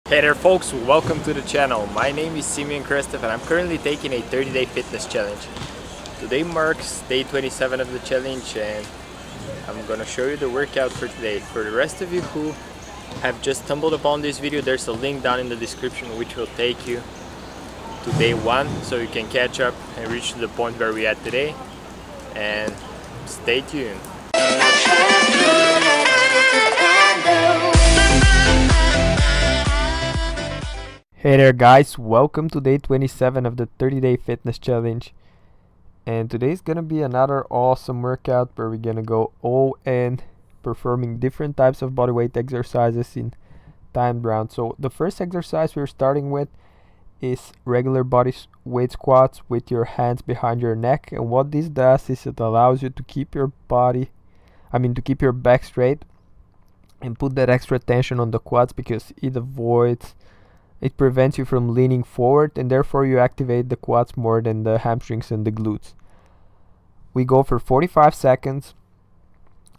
Hey there folks, welcome to the channel. My name is Simeon Krastev and I'm currently taking a 30-day fitness challenge. Today marks day 27 of the challenge and I'm gonna show you the workout for today. For the rest of you who have just stumbled upon this video, there's a link down in the description which will take you to day 1 so you can catch up and reach to the point where we're at today. And stay tuned. Hey there guys, welcome to day 27 of the 30-day fitness challenge. And today's gonna be another awesome workout where we're gonna go all in, performing different types of bodyweight exercises in timed rounds. So the first exercise we're starting with is regular body weight squats with your hands behind your neck. And what this does is it allows you to keep your keep your back straight and put that extra tension on the quads because it prevents you from leaning forward and therefore you activate the quads more than the hamstrings and the glutes. We go for 45 seconds,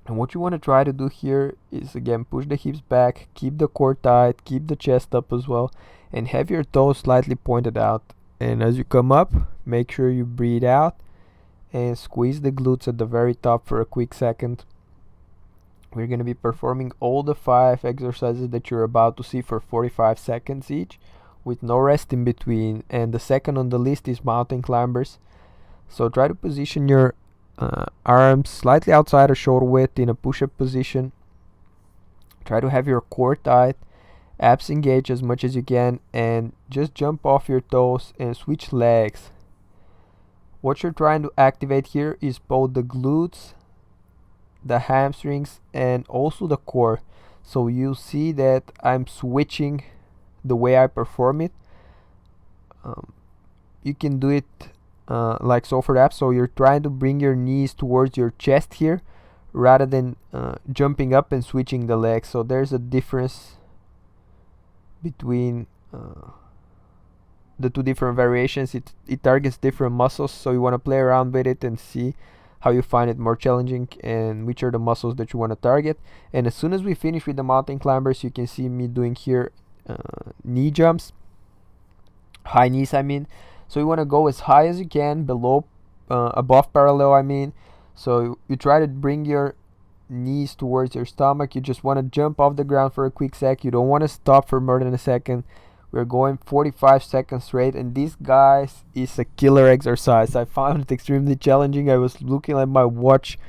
and what you want to try to do here is again push the hips back, keep the core tight, keep the chest up as well, and have your toes slightly pointed out. And as you come up, make sure you breathe out and squeeze the glutes at the very top for a quick second. We're going to be performing all the 5 exercises that you're about to see for 45 seconds each, with no rest in between. And the second on the list is mountain climbers. So try to position your arms slightly outside of shoulder width in a push-up position. Try to have your core tight, abs engaged as much as you can, and just jump off your toes and switch legs. What you're trying to activate here is both the glutes, the hamstrings, and also the core. So you see that I'm switching the way I perform it. You can do it like so for the abs. So you're trying to bring your knees towards your chest here rather than jumping up and switching the legs. So there's a difference between the two different variations. It targets different muscles, so you want to play around with it and see how you find it more challenging and which are the muscles that you want to target. And as soon as we finish with the mountain climbers, you can see me doing here knee jumps, high knees so you want to go as high as you can, above parallel so you try to bring your knees towards your stomach. You just want to jump off the ground for a quick sec. You don't want to stop for more than a second. We're going 45 seconds straight, and this, guys, is a killer exercise. I found it extremely challenging. I was looking at my watch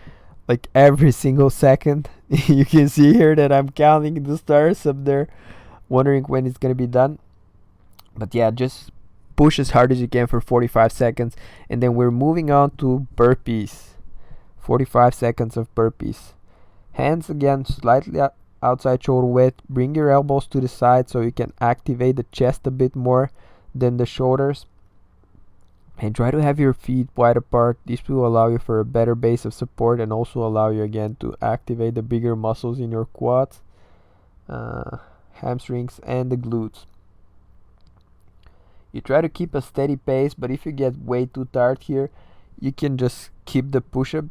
like every single second. You can see here that I'm counting the stars up there, wondering when it's gonna be done. But yeah, just push as hard as you can for 45 seconds, and then we're moving on to burpees. 45 seconds of burpees. Hands again slightly outside shoulder width. Bring your elbows to the side so you can activate the chest a bit more than the shoulders, and try to have your feet wide apart. This will allow you for a better base of support and also allow you again to activate the bigger muscles in your quads, hamstrings, and the glutes. You try to keep a steady pace, but if you get way too tired here, you can just keep the push-up.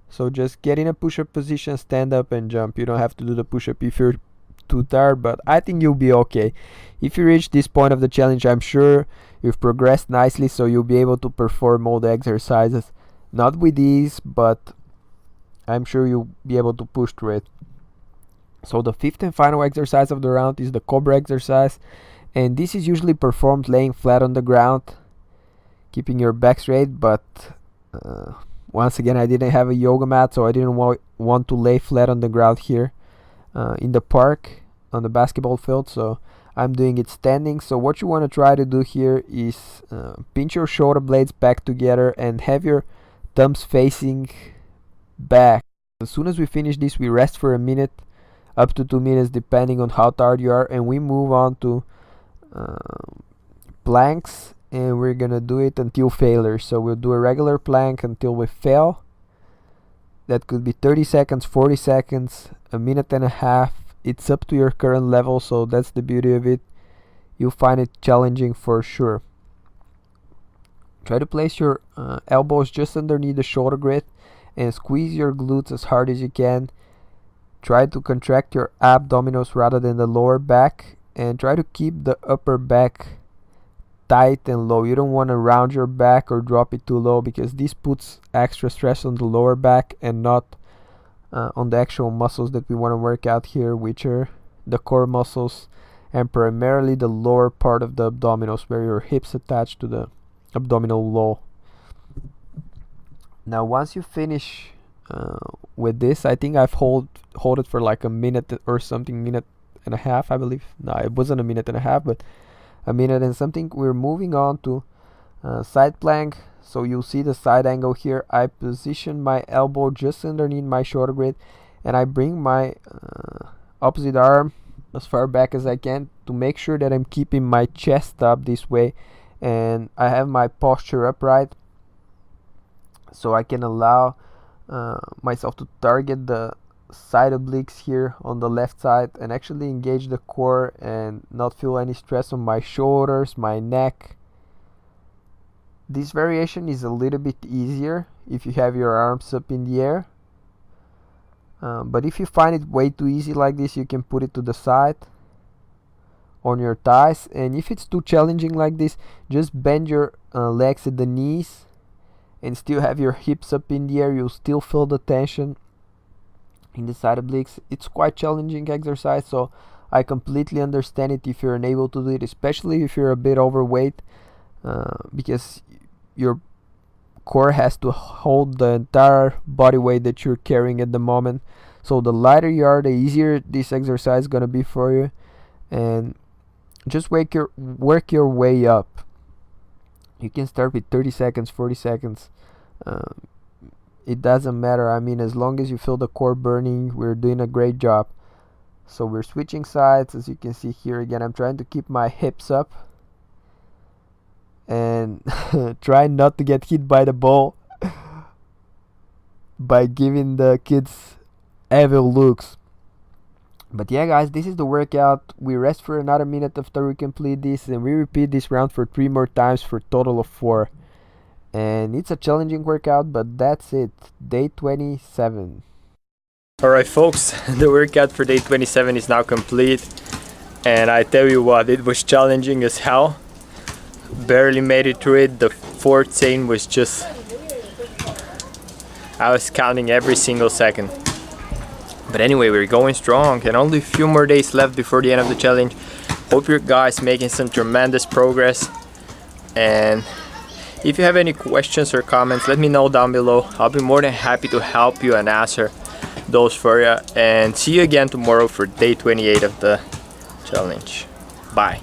So just get in a push-up position, stand up and jump. You don't have to do the push-up if you're too tired, but I think you'll be okay. If you reach this point of the challenge, I'm sure you've progressed nicely, so you'll be able to perform all the exercises. Not with ease, but I'm sure you'll be able to push through it. So the 5th and final exercise of the round is the cobra exercise, and this is usually performed laying flat on the ground, keeping your back straight, but once again, I didn't have a yoga mat, so I didn't want to lay flat on the ground here in the park on the basketball field, so I'm doing it standing. So what you want to try to do here is pinch your shoulder blades back together and have your thumbs facing back. As soon as we finish this, we rest for a minute, up to 2 minutes depending on how tired you are, and we move on to planks. And we're gonna do it until failure. So we'll do a regular plank until we fail. That could be 30 seconds, 40 seconds, a minute and a half. It's up to your current level, so that's the beauty of it. You'll find it challenging for sure. Try to place your elbows just underneath the shoulder grid and squeeze your glutes as hard as you can. Try to contract your abdominals rather than the lower back and try to keep the upper back tight and low. You don't want to round your back or drop it too low, because this puts extra stress on the lower back and not on the actual muscles that we want to work out here, which are the core muscles and primarily the lower part of the abdominals, where your hips attach to the abdominal wall. Now once you finish with this, I think I've hold it for like a minute or something, minute and a half, I believe. No, it wasn't a minute and a half, but a minute and something. We're moving on to side plank. So you'll see the side angle here. I position my elbow just underneath my shoulder blade, and I bring my opposite arm as far back as I can to make sure that I'm keeping my chest up this way, and I have my posture upright, so I can allow myself to target the side obliques here on the left side and actually engage the core and not feel any stress on my shoulders, my neck. This variation is a little bit easier if you have your arms up in the air, but if you find it way too easy like this, you can put it to the side on your thighs. And if it's too challenging like this, just bend your legs at the knees and still have your hips up in the air. You'll still feel the tension in the side obliques. It's quite challenging exercise, so I completely understand it if you're unable to do it, especially if you're a bit overweight, because your core has to hold the entire body weight that you're carrying at the moment. So the lighter you are, the easier this exercise is gonna be for you. And just work your way up. You can start with 30 seconds, 40 seconds. It doesn't matter. I mean, as long as you feel the core burning, we're doing a great job. So we're switching sides. As you can see here, again, I'm trying to keep my hips up and try not to get hit by the ball by giving the kids evil looks. But yeah, guys, this is the workout. We rest for another minute after we complete this, and we repeat this round for 3 more times for a total of 4. And it's a challenging workout, but that's it. Day 27. Alright folks, the workout for day 27 is now complete, and I tell you what, it was challenging as hell. Barely made it through it. The fourth chain was just, I was counting every single second. But anyway, we're going strong, and only a few more days left before the end of the challenge. Hope you guys making some tremendous progress, and if you have any questions or comments, let me know down below. I'll be more than happy to help you and answer those for you. And see you again tomorrow for day 28 of the challenge. Bye.